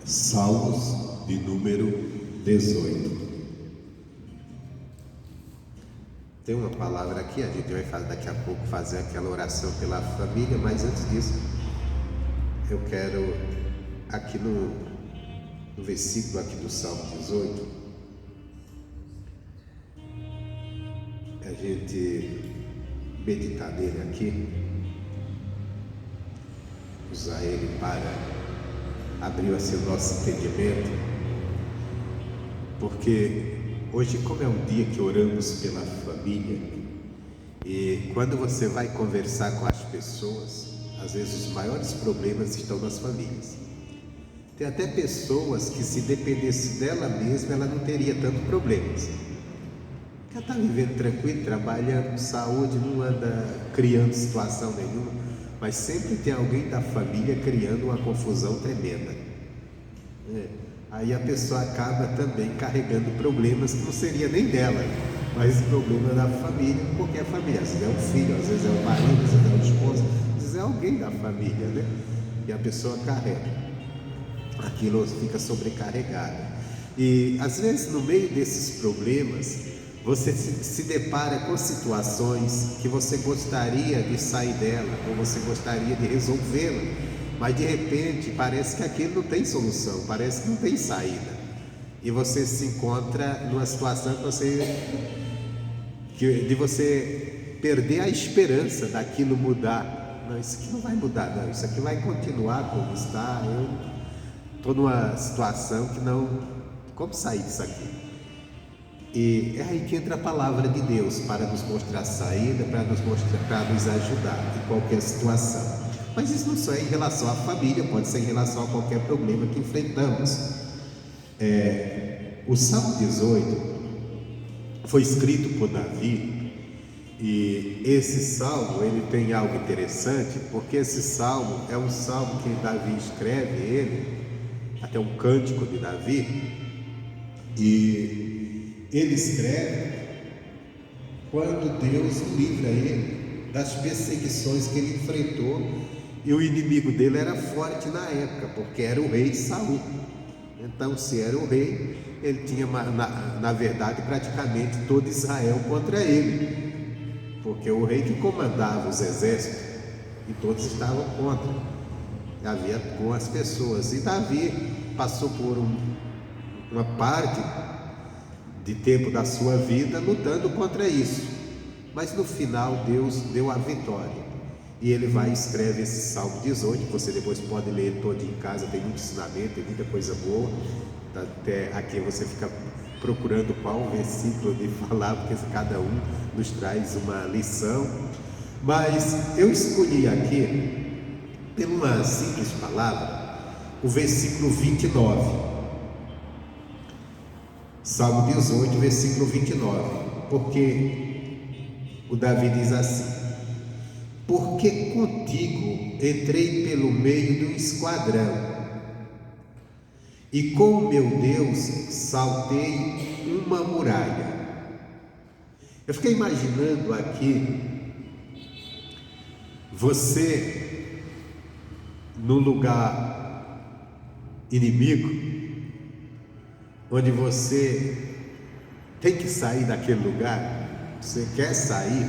Salmos de número 18. Tem uma palavra aqui, a gente vai daqui a pouco fazer aquela oração pela família, mas antes disso, eu quero aqui no versículo aqui do Salmo 18, a gente meditar nele aqui, usar ele para abrir assim o nosso entendimento, porque hoje, como é um dia que oramos pela família, e quando você vai conversar com as pessoas, às vezes os maiores problemas estão nas famílias. Tem até pessoas que, se dependesse dela mesma, ela não teria tanto problemas. Ela está vivendo tranquilo, trabalhando, saúde, não anda criando situação nenhuma, mas sempre tem alguém da família criando uma confusão tremenda. Aí a pessoa acaba também carregando problemas que não seria nem dela, mas problema da família, porque é família. Às vezes é um filho, às vezes é o marido, às vezes é o esposo, às vezes é alguém da família, né? E a pessoa carrega, aquilo fica sobrecarregado. E às vezes, no meio desses problemas, você se depara com situações que você gostaria de sair dela, ou você gostaria de resolvê-la, mas de repente parece que aquilo não tem solução, parece que não tem saída, e você se encontra numa situação de você perder a esperança daquilo mudar. Não, isso aqui não vai mudar, não, isso aqui vai continuar como está. Eu estou numa situação que não... Como sair disso aqui? E é aí que entra a palavra de Deus para nos mostrar a saída, para nos ajudar em qualquer situação. Mas isso não só é em relação à família, pode ser em relação a qualquer problema que enfrentamos. O Salmo 18 foi escrito por Davi, e esse salmo ele tem algo interessante, porque esse salmo é um salmo que Davi escreve, ele, até um cântico de Davi, e ele escreve quando Deus livra ele das perseguições que ele enfrentou, e o inimigo dele era forte na época, porque era o rei Saul. Então, se era o rei, ele tinha, na verdade, praticamente todo Israel contra ele, porque o rei que comandava os exércitos, e todos estavam contra. Havia com as pessoas, e Davi passou por uma parte de tempo da sua vida lutando contra isso, mas no final Deus deu a vitória, e ele vai e escreve esse Salmo 18, que você depois pode ler todo em casa, tem muito ensinamento, tem muita coisa boa, até aqui você fica procurando qual versículo de falar, porque cada um nos traz uma lição, mas eu escolhi aqui, por uma simples palavra, o versículo 29, Salmo 18, versículo 29, porque o Davi diz assim: porque contigo entrei pelo meio do esquadrão, e com o meu Deus saltei uma muralha. Eu fiquei imaginando aqui você num lugar inimigo, onde você tem que sair daquele lugar, você quer sair,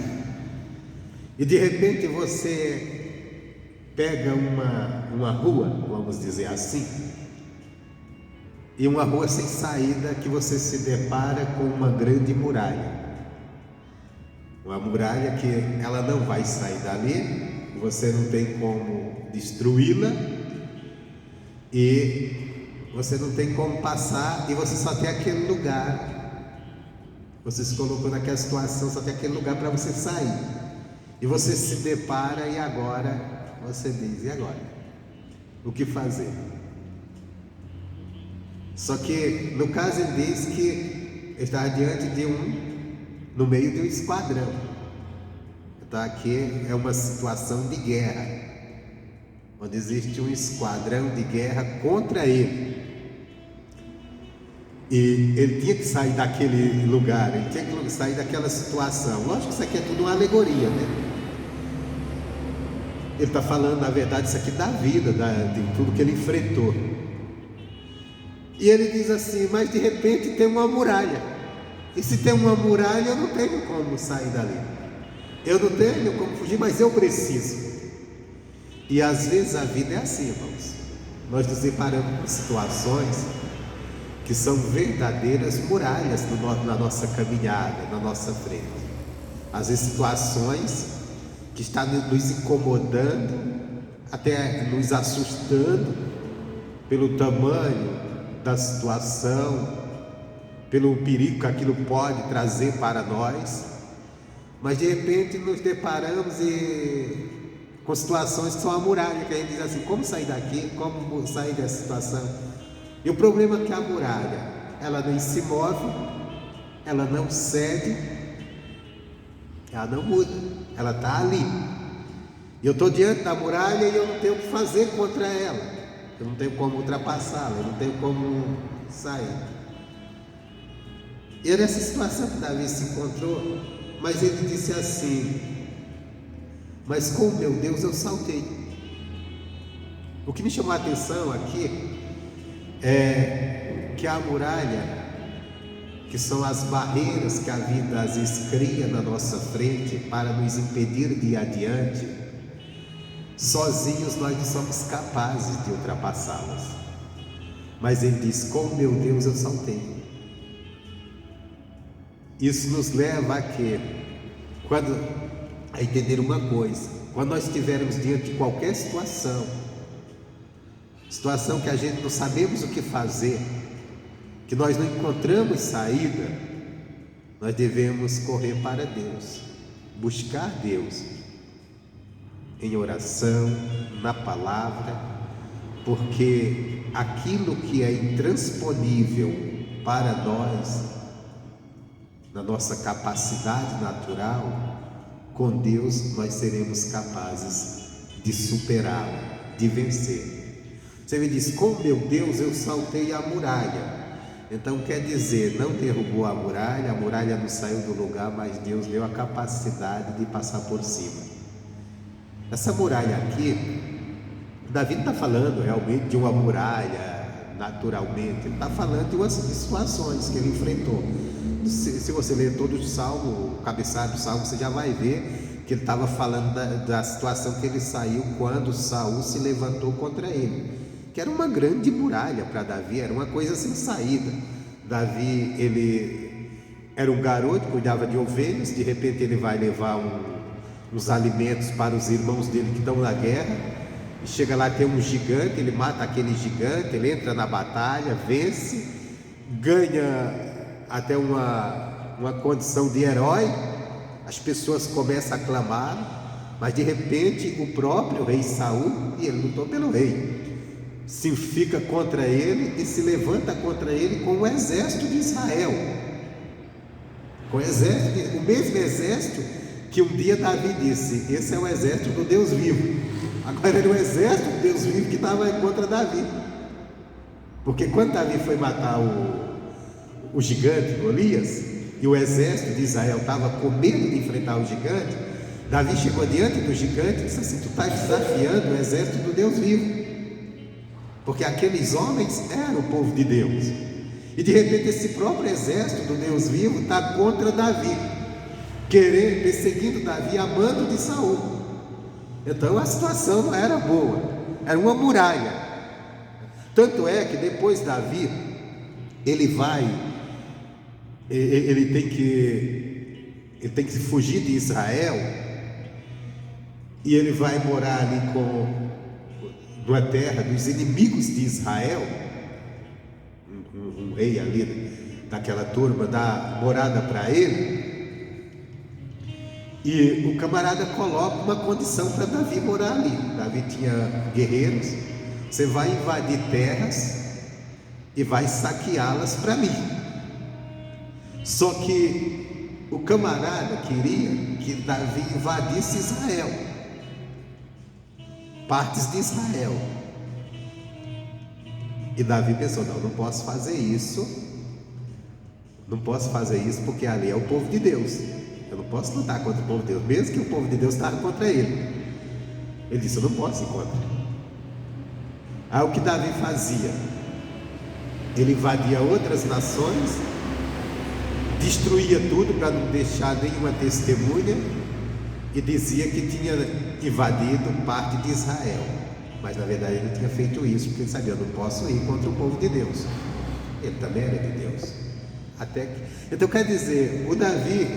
e de repente você pega uma rua, vamos dizer assim, e uma rua sem saída, que você se depara com uma grande muralha, uma muralha que ela não vai sair dali, você não tem como destruí-la, e você não tem como passar, e você só tem aquele lugar, você se colocou naquela situação, só tem aquele lugar para você sair, e você se depara, e agora você diz: e agora? O que fazer? Só que no caso ele diz que está diante no meio de um esquadrão. Então aqui é uma situação de guerra, onde existe um esquadrão de guerra contra ele, e ele tinha que sair daquele lugar, ele tinha que sair daquela situação. Lógico que isso aqui é tudo uma alegoria, né? Ele está falando, na verdade, isso aqui da vida, de tudo que ele enfrentou. E ele diz assim: mas de repente tem uma muralha, e se tem uma muralha eu não tenho como sair dali, eu não tenho como fugir, mas eu preciso. E às vezes a vida é assim, irmãos. Nós nos deparamos com situações que são verdadeiras muralhas na nossa caminhada, na nossa frente. Às vezes situações que estão nos incomodando, até nos assustando pelo tamanho da situação, pelo perigo que aquilo pode trazer para nós. Mas de repente nos deparamos com situações que são a muralha, que a gente diz assim: como sair daqui? Como sair dessa situação? E o problema é que a muralha, ela não se move, ela não cede, ela não muda, ela está ali. E eu estou diante da muralha e eu não tenho o que fazer contra ela, eu não tenho como ultrapassá-la, eu não tenho como sair. E era essa situação que Davi se encontrou, mas ele disse assim: mas com o meu Deus eu saltei. O que me chamou a atenção aqui é que a muralha, que são as barreiras que a vida às vezes cria na nossa frente para nos impedir de ir adiante, sozinhos nós não somos capazes de ultrapassá-las. Mas ele diz: com o meu Deus eu saltei. Isso nos leva a entender uma coisa: quando nós estivermos diante de qualquer situação que a gente não sabemos o que fazer, que nós não encontramos saída, nós devemos correr para Deus, buscar Deus em oração, na palavra, porque aquilo que é intransponível para nós, na nossa capacidade natural, com Deus nós seremos capazes de superá-lo, de vencer. Você me diz: com meu Deus eu saltei a muralha. Então quer dizer, não derrubou a muralha não saiu do lugar, mas Deus deu a capacidade de passar por cima. Essa muralha aqui, Davi não está falando realmente de uma muralha naturalmente, ele está falando de umas situações que ele enfrentou. Se você ler todo o salmo, o cabeçalho do salmo, você já vai ver que ele estava falando da situação que ele saiu quando Saul se levantou contra ele, que era uma grande muralha para Davi, era uma coisa sem saída. Davi, ele era um garoto, cuidava de ovelhas, de repente ele vai levar uns alimentos para os irmãos dele que estão na guerra, e chega lá, tem um gigante, ele mata aquele gigante, ele entra na batalha, vence, ganha até uma condição de herói, as pessoas começam a clamar, mas de repente o próprio rei Saul, e ele lutou pelo rei, se fica contra ele e se levanta contra ele com o exército de Israel, o mesmo exército que um dia Davi disse: esse é o exército do Deus vivo. Agora era o exército do Deus vivo que estava contra Davi, porque quando Davi foi matar o gigante Golias, e o exército de Israel estava com medo de enfrentar o gigante, Davi chegou diante do gigante e disse assim: tu estás desafiando o exército do Deus vivo, porque aqueles homens eram o povo de Deus, e de repente esse próprio exército do Deus vivo está contra Davi, perseguindo Davi, amando de Saul. Então a situação não era boa, era uma muralha. Tanto é que depois Davi, ele tem que fugir de Israel, e ele vai morar ali na terra dos inimigos de Israel. Um rei ali daquela turma dá morada para ele, e o camarada coloca uma condição para Davi morar ali. Davi tinha guerreiros: você vai invadir terras e vai saqueá-las para mim. Só que o camarada queria que Davi invadisse Israel, partes de Israel. E Davi pensou: não posso fazer isso, porque ali é o povo de Deus, eu não posso lutar contra o povo de Deus, mesmo que o povo de Deus estava contra ele. Ele disse: eu não posso ir contra. Aí o que Davi fazia? Ele invadia outras nações, destruía tudo para não deixar nenhuma testemunha, e dizia que tinha invadido parte de Israel, mas na verdade ele não tinha feito isso, porque ele sabia: eu não posso ir contra o povo de Deus, ele também era de Deus. Então quer dizer, o Davi,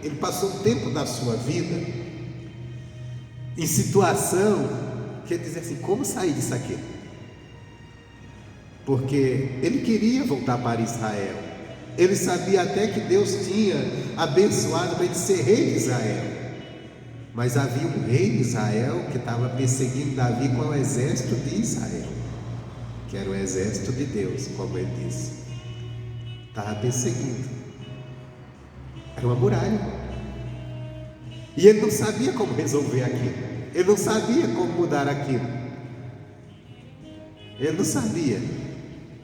ele passou um tempo da sua vida em situação que ele dizia assim: como sair disso aqui? Porque ele queria voltar para Israel, ele sabia até que Deus tinha abençoado para ele ser rei de Israel, mas havia um rei de Israel que estava perseguindo Davi com o exército de Israel, que era o exército de Deus, como ele disse. Estava perseguindo, era uma muralha, e ele não sabia como resolver aquilo, ele não sabia como mudar aquilo, ele não sabia.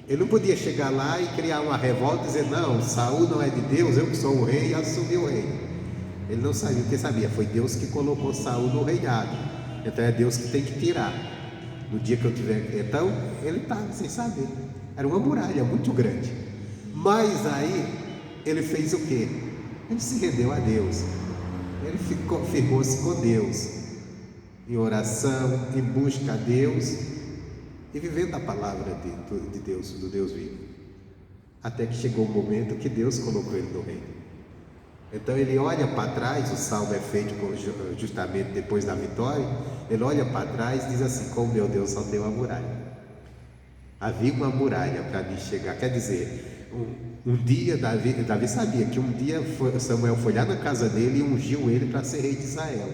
Ele não podia chegar lá e criar uma revolta e dizer: não, Saul não é de Deus, eu que sou o rei, e assumir o rei. Ele não sabia, porque sabia, foi Deus que colocou Saul no reinado, então é Deus que tem que tirar no dia que eu tiver. Então ele estava sem saber, era uma muralha muito grande. Mas aí ele fez o quê? Ele se rendeu a Deus, ele firmou-se com Deus, em oração, em busca a Deus e vivendo a palavra de Deus, do Deus vivo, até que chegou o momento que Deus colocou ele no reino. Então ele olha para trás, o salmo é feito justamente depois da vitória. Ele olha para trás e diz assim: com meu Deus só tem uma muralha. Havia uma muralha para mim chegar. Quer dizer, um dia Davi sabia que um dia Samuel foi lá na casa dele e ungiu ele para ser rei de Israel,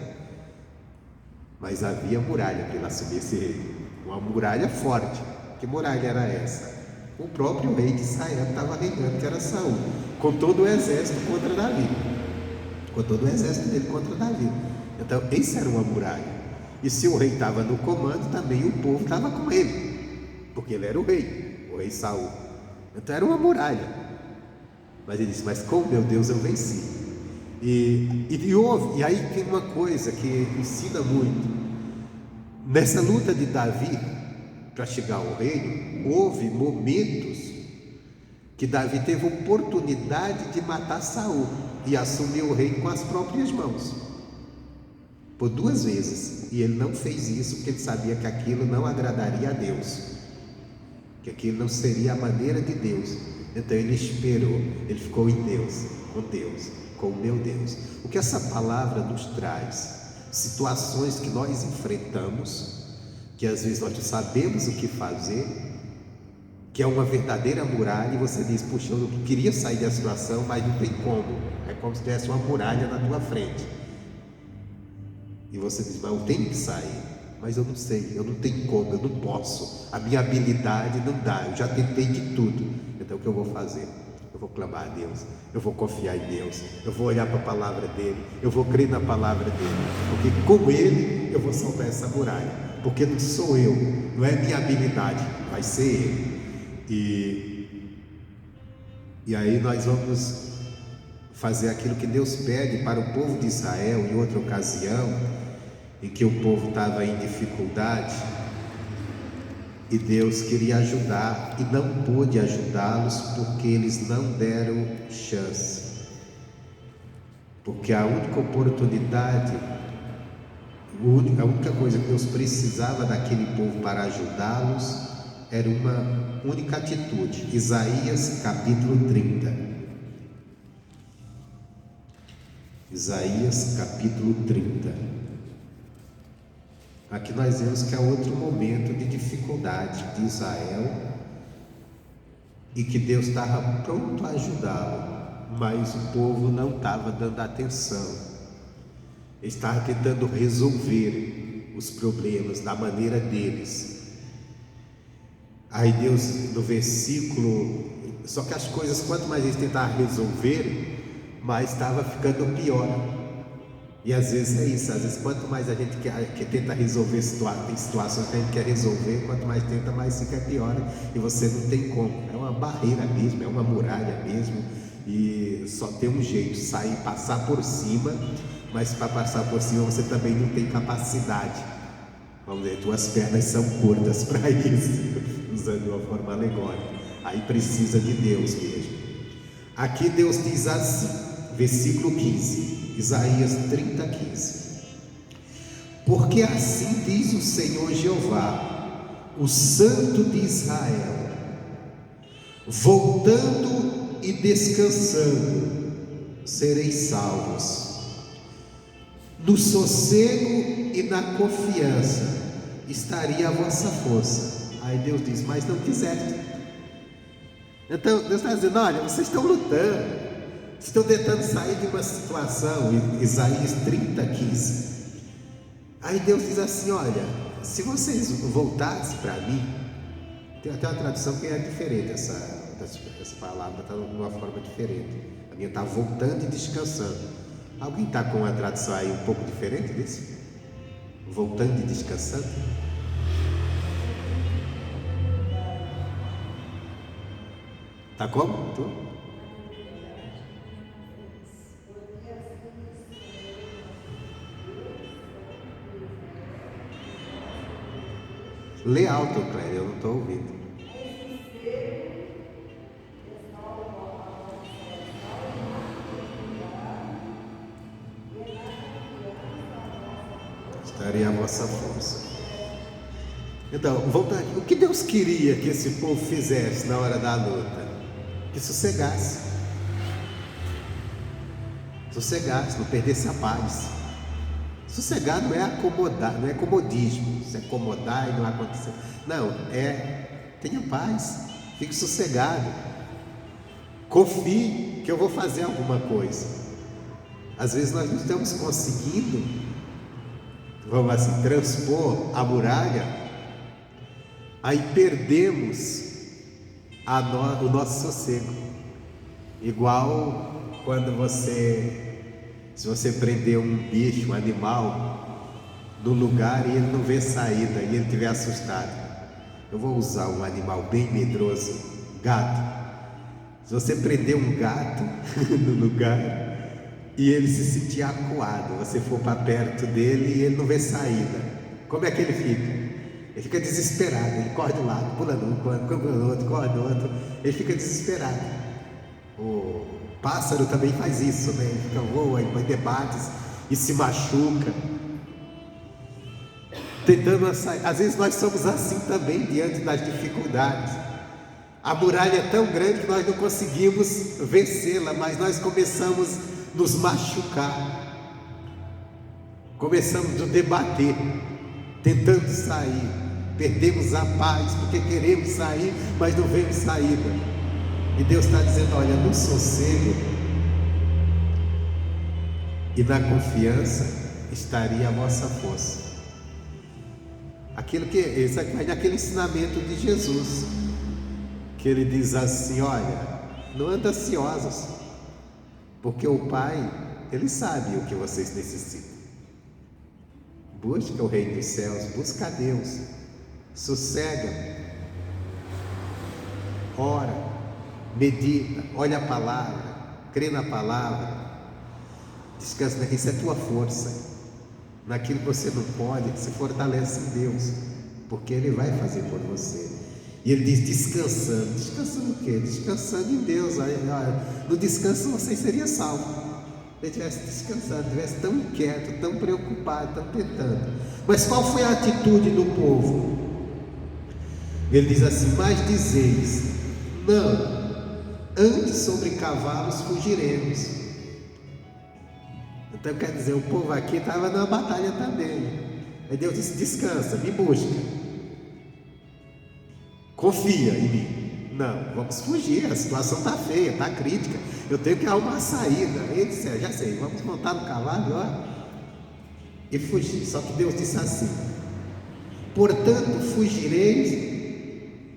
mas havia muralha para ele assumir esse rei, uma muralha forte. Que muralha era essa? O próprio rei de Israel estava reinando, que era Saul, com todo o exército contra Davi, com todo o exército dele contra Davi. Então isso era uma muralha, e se o rei estava no comando, também o povo estava com ele, porque ele era o rei Saul. Então era uma muralha, mas ele disse: mas com meu Deus eu venci. E aí tem uma coisa que ensina muito. Nessa luta de Davi para chegar ao reino, houve momentos que Davi teve oportunidade de matar Saul e assumir o reino com as próprias mãos, por 2 vezes, e ele não fez isso porque ele sabia que aquilo não agradaria a Deus, que aquilo não seria a maneira de Deus. Então ele esperou, ele ficou em Deus, com o meu Deus. O que essa palavra nos traz? Situações que nós enfrentamos, que às vezes nós não sabemos o que fazer, que é uma verdadeira muralha, e você diz: puxa, eu queria sair da situação, mas não tem como. É como se tivesse uma muralha na tua frente, e você diz: mas eu tenho que sair, mas eu não sei, eu não tenho como, eu não posso, a minha habilidade não dá, eu já tentei de tudo. Então o que eu vou fazer? Eu vou clamar a Deus, eu vou confiar em Deus, eu vou olhar para a palavra dele, eu vou crer na palavra dele, porque com ele eu vou saltar essa muralha, porque não sou eu, não é minha habilidade, vai ser ele. E aí nós vamos fazer aquilo que Deus pede para o povo de Israel em outra ocasião, em que o povo estava em dificuldade, e Deus queria ajudar e não pôde ajudá-los porque eles não deram chance, porque a única oportunidade, a única coisa que Deus precisava daquele povo para ajudá-los era uma única atitude. Isaías capítulo 30. Isaías capítulo 30. Aqui nós vemos que é outro momento de dificuldade de Israel, e que Deus estava pronto a ajudá-lo, mas o povo não estava dando atenção. Ele estava tentando resolver os problemas da maneira deles. Aí Deus, no versículo, só que as coisas, quanto mais eles tentavam resolver, mais estava ficando pior. E às vezes é isso, às vezes quanto mais a gente que tenta resolver tem situações que a gente quer resolver, quanto mais tenta, mais fica pior, e você não tem como. É uma barreira mesmo, é uma muralha mesmo, e só tem um jeito: sair, passar por cima. Mas para passar por cima você também não tem capacidade, vamos dizer, tuas pernas são curtas para isso, usando de uma forma alegórica. Aí precisa de Deus mesmo. Aqui Deus diz assim, versículo 15, Isaías 30:15. Porque assim diz o Senhor Jeová, o Santo de Israel: voltando e descansando, sereis salvos. No sossego e na confiança estaria a vossa força. Aí Deus diz: mas não quiseste. Então Deus está dizendo: olha, vocês estão lutando, estão tentando sair de uma situação. Isaías 30:15. Aí Deus diz assim: olha, se vocês voltassem para mim. Tem até uma tradução que é diferente, essa palavra está de uma forma diferente. A minha está voltando e descansando. Alguém está com uma tradução aí um pouco diferente disso? Voltando e descansando? Está como? Tu? Lê alto, Cléber, eu não estou ouvindo. Estaria a vossa força. Então, voltando, o que Deus queria que esse povo fizesse na hora da luta? Que sossegasse. Sossegasse, não perdesse a paz. Sossegar não é acomodar, não é comodismo, se acomodar e não acontecer. Não, tenha paz, fique sossegado, confie que eu vou fazer alguma coisa. Às vezes nós não estamos conseguindo, vamos assim, transpor a muralha, aí perdemos o nosso sossego. Igual quando se você prender um bicho, um animal, no lugar e ele não vê saída, e ele estiver assustado. Eu vou usar um animal bem medroso, gato. Se você prender um gato no lugar e ele se sentir acuado, você for para perto dele e ele não vê saída, como é que ele fica? Ele fica desesperado, ele corre de um lado, pula de um, corre do outro, corre do outro, ele fica desesperado. O pássaro também faz isso, né? Ele fica voa, em debates e se machuca, tentando sair. Às vezes nós somos assim também diante das dificuldades. A muralha é tão grande que nós não conseguimos vencê-la, mas nós começamos a nos machucar, começamos a debater, tentando sair, perdemos a paz porque queremos sair, mas não vemos saída. E Deus está dizendo: olha, no sossego e na confiança estaria a vossa força. Isso aqui vai naquele ensinamento de Jesus, que ele diz assim: olha, não anda ansiosos, porque o Pai, Ele sabe o que vocês necessitam. Busca o reino dos céus, busca a Deus, sossega, ora, medita, olha a palavra, crê na palavra, descansa. Isso é tua força. Naquilo que você não pode, se fortalece em Deus, porque Ele vai fazer por você. E Ele diz: descansando. Descansando o quê? Descansando em Deus. No descanso você seria salvo. Se ele estivesse descansando, estivesse tão inquieto, tão preocupado, tão tentando. Mas qual foi a atitude do povo? Ele diz assim: mas dizeis, não, antes sobre cavalos fugiremos. Então quer dizer, o povo aqui estava na batalha também. Aí Deus disse: descansa, me busca, confia em mim. Não, vamos fugir, a situação está feia, está crítica, eu tenho que arrumar a saída. Ele disse: já sei, vamos montar no cavalo e fugir. Só que Deus disse assim: portanto fugireis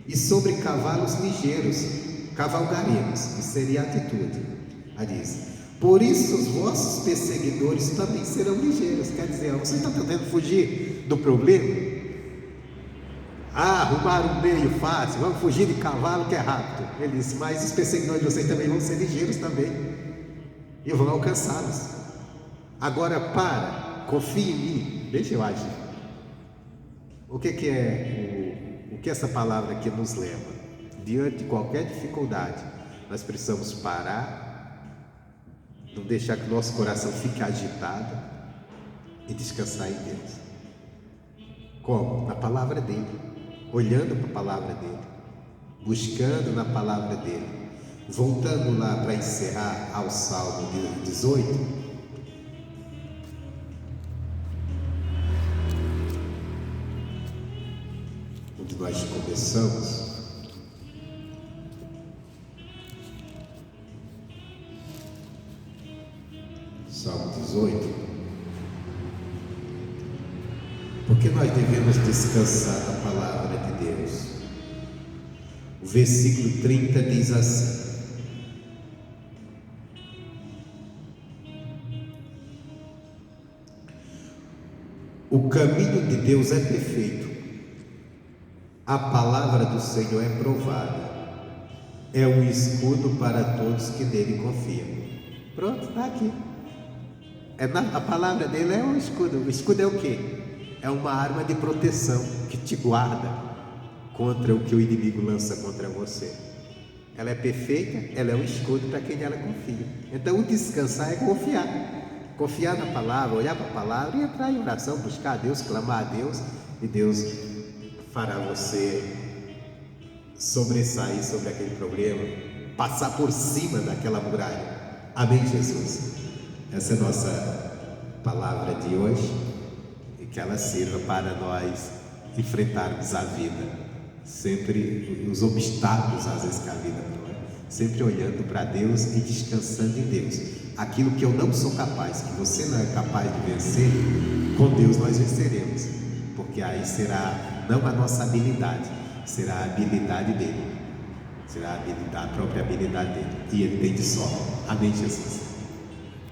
e sobre cavalos ligeiros cavalgaremos. Isso seria a atitude. Aí diz: por isso os vossos perseguidores também serão ligeiros. Quer dizer, vocês estão tentando fugir do problema? Arrumar um meio fácil, vamos fugir de cavalo que é rápido. Ele disse: mas os perseguidores de vocês também vão ser ligeiros também, e vão alcançá-los. Agora confie em mim, deixa eu agir. O que é o que essa palavra aqui nos leva? diante de qualquer dificuldade, nós precisamos parar, não deixar que o nosso coração fique agitado e descansar em Deus. Como? Na palavra dele, olhando para a palavra dele, buscando na palavra dele. Voltando lá para encerrar ao Salmo 18, onde nós começamos, Salmo 18, porque nós devemos descansar na palavra de Deus. O versículo 30 diz assim: o caminho de Deus é perfeito, a palavra do Senhor é provada, é um escudo para todos que nele confiam. Pronto, está aqui. A palavra dele é um escudo. O escudo é o quê? É uma arma de proteção que te guarda contra o que o inimigo lança contra você. Ela é perfeita, ela é um escudo para quem ela confia. Então o descansar é confiar na palavra, olhar para a palavra e entrar em oração, buscar a Deus, clamar a Deus, e Deus fará você sobressair sobre aquele problema, passar por cima daquela muralha. Amém, Jesus? Essa é a nossa palavra de hoje, e que ela sirva para nós enfrentarmos a vida, sempre os obstáculos às vezes que a vida põe, sempre olhando para Deus e descansando em Deus. Aquilo que eu não sou capaz, que você não é capaz de vencer, com Deus nós venceremos, porque aí será não a nossa habilidade, será a habilidade dele, será a própria habilidade dele, e ele tem de sobra. Amém, Jesus?